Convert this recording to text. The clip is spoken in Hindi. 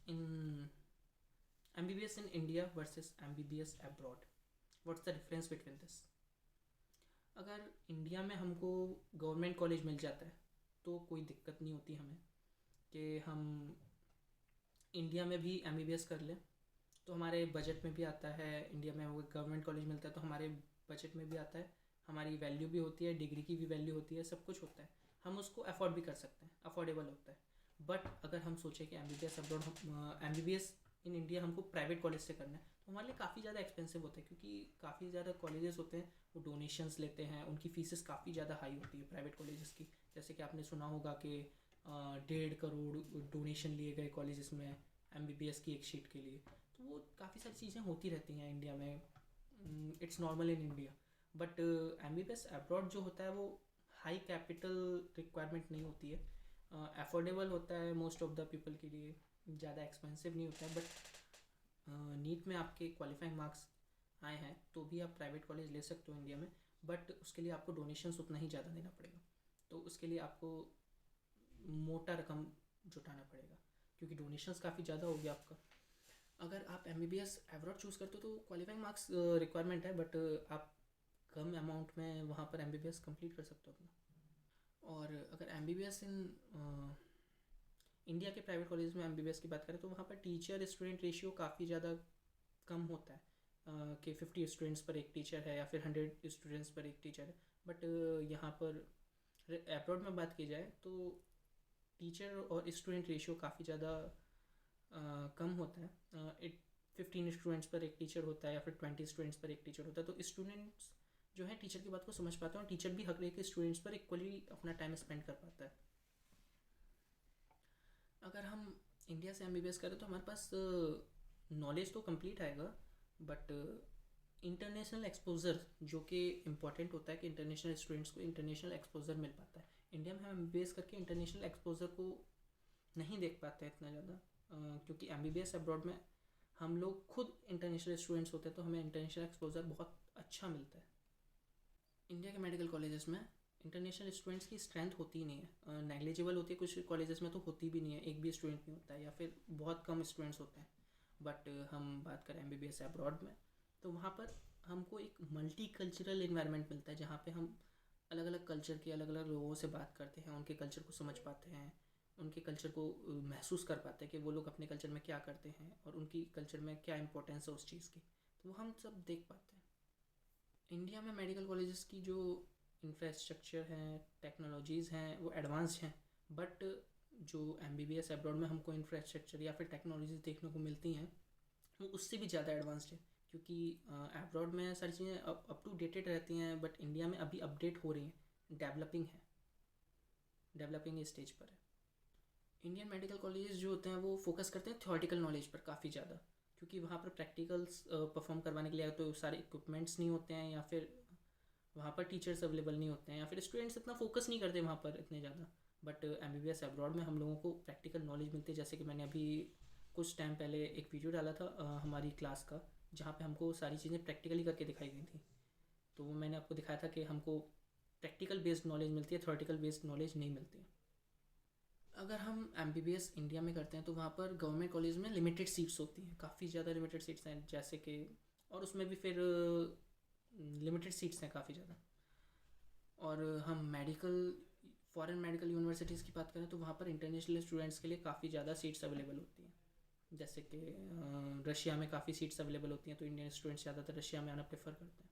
in MBBS in India versus MBBS abroad. What's the difference between this? अगर इंडिया में हमको गवर्नमेंट कॉलेज मिल जाता है तो कोई दिक्कत नहीं होती हमें कि हम इंडिया में भी MBBS कर लें, तो हमारे बजट में भी आता है। इंडिया में वो गवर्नमेंट कॉलेज मिलता है तो हमारे बजट में भी आता है, हमारी वैल्यू भी होती है, डिग्री की भी वैल्यू होती है, सब कुछ होता है, हम उसको अफोर्ड भी कर सकते हैं, अफोर्डेबल होता है। बट अगर हम सोचें कि MBBS abroad, MBBS in India हमको प्राइवेट कॉलेज से करना है, तो हमारे लिए काफ़ी ज़्यादा एक्सपेंसिव होता है, क्योंकि काफ़ी ज़्यादा कॉलेजेस होते हैं वो डोनेशंस लेते हैं, उनकी फीसेस काफ़ी ज़्यादा हाई होती है प्राइवेट कॉलेजेस की। जैसे कि आपने सुना होगा कि 1.5 करोड़ डोनेशन लिए गए कॉलेजेस में MBBS की एक शीट के लिए। तो वो काफ़ी सारी चीज़ें होती रहती हैं इंडिया में, it's normal in India. But MBBS abroad जो होता है वो हाई कैपिटल रिक्वायरमेंट नहीं होती है, अफोर्डेबल होता है मोस्ट ऑफ द पीपल के लिए, ज़्यादा एक्सपेंसिव नहीं होता है। बट नीट में आपके क्वालिफाइंग मार्क्स आए हैं तो भी आप प्राइवेट कॉलेज ले सकते हो इंडिया में, बट उसके लिए आपको डोनेशंस उतना ही ज़्यादा देना पड़ेगा। तो उसके लिए आपको मोटा रकम जुटाना पड़ेगा, क्योंकि डोनेशंस काफ़ी ज़्यादा हो गया आपका। अगर आप MBBS एवरेज चूज़ करते हो तो क्वालिफाइंग मार्क्स रिक्वायरमेंट है, बट आप कम अमाउंट में वहाँ पर MBBS कंप्लीट कर सकते हो अपना। और अगर MBBS इन इंडिया के प्राइवेट कॉलेज में MBBS की बात करें तो वहाँ पर टीचर स्टूडेंट रेशियो काफ़ी ज़्यादा कम होता है, कि 50 स्टूडेंट्स पर एक टीचर है या फिर 100 स्टूडेंट्स पर एक टीचर है। बट यहाँ पर अब्रॉड में बात की जाए तो टीचर और स्टूडेंट रेशियो काफ़ी ज़्यादा कम होता है। 15 स्टूडेंट्स पर एक टीचर होता है या फिर 20 स्टूडेंट्स पर एक टीचर होता है, तो स्टूडेंट्स जो है टीचर की बात को समझ पाते हैं और टीचर भी हर एक स्टूडेंट्स पर इक्वली अपना टाइम स्पेंड कर पाता है। अगर हम इंडिया से MBBS करें तो हमारे पास नॉलेज तो कंप्लीट आएगा, बट इंटरनेशनल एक्सपोजर जो कि इम्पॉर्टेंट होता है कि इंटरनेशनल स्टूडेंट्स को इंटरनेशनल एक्सपोजर मिल पाता है। इंडिया में हम MBBS करके इंटरनेशनल एक्सपोजर को नहीं देख पाते हैं इतना ज़्यादा, क्योंकि MBBS अब्रॉड में हम लोग खुद इंटरनेशनल स्टूडेंट्स होते हैं तो हमें इंटरनेशनल एक्सपोजर बहुत अच्छा मिलता है। इंडिया के मेडिकल कॉलेजेस में इंटरनेशनल स्टूडेंट्स की स्ट्रेंथ होती ही नहीं है, नेग्लिजिबल होती है, कुछ कॉलेजेस में तो होती भी नहीं है, एक भी स्टूडेंट नहीं होता है या फिर बहुत कम स्टूडेंट्स होते हैं। बट हम बात करें MBBS अब्रॉड में तो वहाँ पर हमको एक मल्टी कल्चरल इन्वायरमेंट मिलता है, जहाँ पे हम अलग अलग कल्चर के अलग अलग लोगों से बात करते हैं, उनके कल्चर को समझ पाते हैं, उनके कल्चर को महसूस कर पाते हैं कि वो लोग अपने कल्चर में क्या करते हैं और उनकी कल्चर में क्या इंपॉर्टेंस है उस चीज़ की, तो वो हम सब देख पाते हैं। इंडिया में मेडिकल कॉलेजेस की जो इंफ्रास्ट्रक्चर हैं, टेक्नोलॉजीज़ हैं, वो एडवांस्ड हैं, बट जो MBBS अब्रॉड में हमको इंफ्रास्ट्रक्चर या फिर टेक्नोलॉजीज देखने को मिलती हैं वो उससे भी ज़्यादा एडवांस्ड है, क्योंकि अब्रॉड में सारी चीज़ें अप टू डेटेड रहती हैं, बट इंडिया में अभी अपडेट हो रही हैं, डेवलपिंग स्टेज पर है। इंडियन मेडिकल कॉलेजेस जो होते हैं वो फोकस करते हैं थ्योरेटिकल नॉलेज पर काफ़ी ज़्यादा, क्योंकि वहाँ पर प्रैक्टिकल्स परफॉर्म करवाने के लिए तो सारे इक्विपमेंट्स नहीं होते हैं, या फिर वहाँ पर टीचर्स अवेलेबल नहीं होते हैं, या फिर स्टूडेंट्स इतना फोकस नहीं करते वहाँ पर इतने ज़्यादा। बट MBBS अब्रॉड में हम लोगों को प्रैक्टिकल नॉलेज मिलती है, जैसे कि मैंने अभी कुछ टाइम पहले एक वीडियो डाला था हमारी क्लास का, जहाँ पे हमको सारी चीज़ें प्रैक्टिकली करके दिखाई गई थी। तो वो मैंने आपको दिखाया था कि हमको प्रैक्टिकल बेस्ड नॉलेज मिलती है, थ्योरेटिकल बेस्ड नॉलेज नहीं मिलती है। अगर हम MBBS इंडिया में करते हैं तो वहाँ पर गवर्नमेंट कॉलेज में लिमिटेड सीट्स होती हैं, काफ़ी ज़्यादा लिमिटेड सीट्स हैं, जैसे कि और उसमें भी फिर लिमिटेड सीट्स हैं काफ़ी ज़्यादा। और हम फॉरेन मेडिकल यूनिवर्सिटीज़ की बात करें तो वहाँ पर इंटरनेशनल स्टूडेंट्स के लिए काफ़ी ज़्यादा सीट्स अवेलेबल होती हैं, जैसे कि रशिया में काफ़ी सीट्स अवेलेबल होती हैं, तो इंडियन स्टूडेंट्स ज़्यादातर रशिया में आना प्रेफर करते हैं।